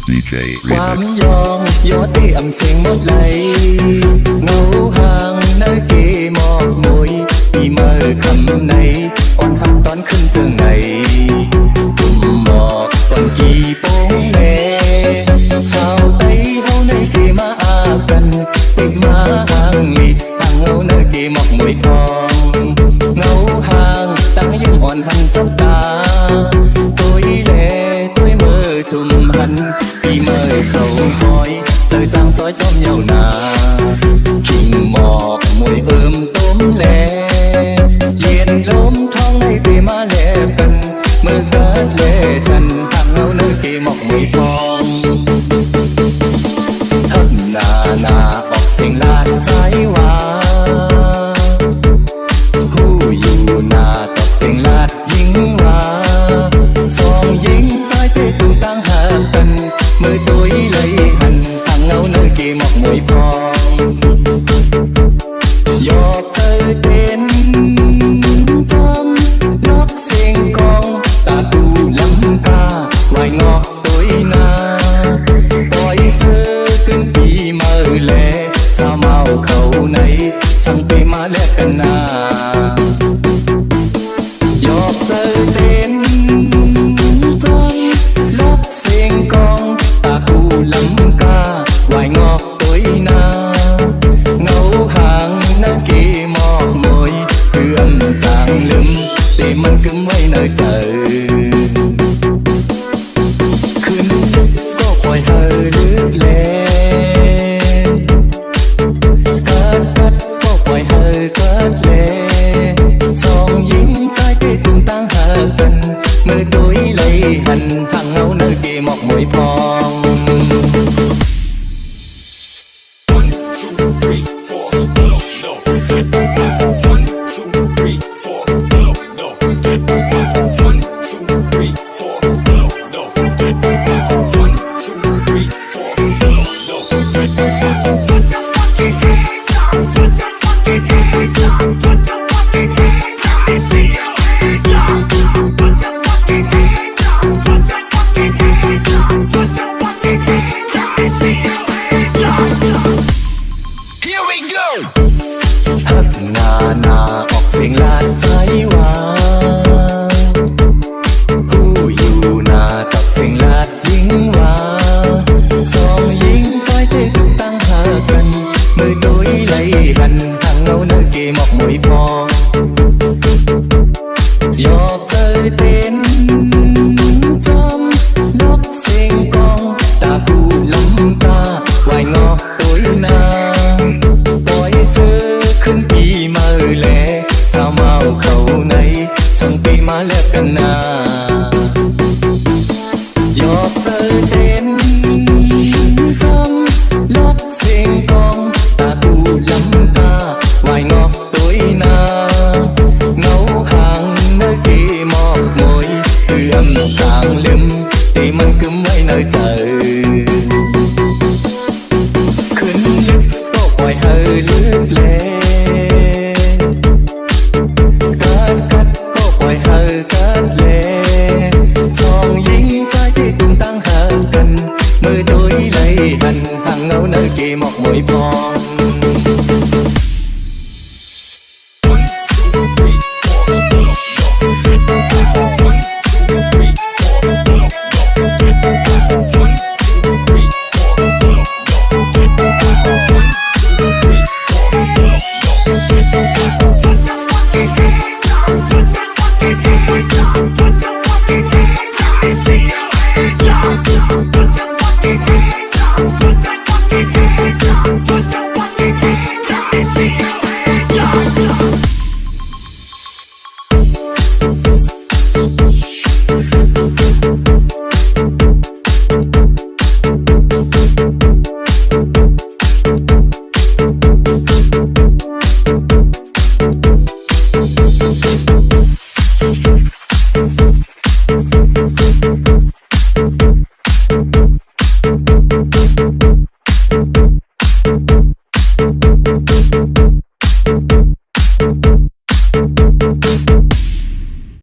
DJ ความยอมยอดที่อำเสียงหมดไหลเงาห่างเนื้อเกหมอกมวยที่เมื่อคำไหนอ่อนหักตอนขึ้นเจอไงตุ่มหมอกตอนกี่โป้งแน่สาวไต้เฮาในเกมาอากันติดมาห่างลีห่างเงาเนื้อเกหมอกมวยทองเงาห่างตั้งยังอ่อนหันจับตาตัวแลตัวเมื่อชุ่มหันที่เมื่อเขาคอยเจอจางซอยจอมเยานาขิงหมอกมวยต้มแลเย็นลมท้องในเปมาแลบกันเมื่อเกิดเลฉันทางเงาเนื้อเกหมอกมวยทองทับนาออกเสียงลาดใจว่าหูอยู่นาตอกเสียงลาดยิงว่าสองยิงใจเตะตุ้งตั้งหากันเมื่อตัวเลยหันทางเงาเนื้อเกหมอกมวยทองยอกเธอเต้นจำนกเสียงกองตาดูลำกาวายงอกตัวนาปล่อยเสื้อขึ้นปีเมื่อแลสาวเมาเขาในสั่งไปมาแลกกันนายอกเธอเต้นจำนกเสียงกองตาดูลำกาวายงอกตัวนาเงาห่างนักเกหมอกมวยเพื่อนจางลืมแต่มันกึ่งไว้เนอเจอคืนดึกก็ปล่อยเฮอลึกแลกัดก็ปล่อยเฮอกัดแลสองหญิงใจเกตุ้งตั้งหากันเมื่อโดยเลยหันห่างเงาเนอเกหมอกมวยพอง หักนาออกเสียงลาดใจว่าผู้อยู่นาตอกเสียงลาดยิงว่าสองยิงใจเตะตุ้งตั้งหากันเมื่อโดยไหลหันทางเงาเนื้อเกหมอกมวยพองยอกเธอเต้นจำนกเสียงกองตากูลำตาวายงอกตัวนาปล่อยเสื้อขึ้นปีเมื่อแลสาวเมาเขาในส่งปีมาแลกกันนายอกเธอเต้นจำนกเสียงกองตากูลำตาวายงอกตัวนาเงาห่างเนื้อเกหมอกมวยเอื้อมใจ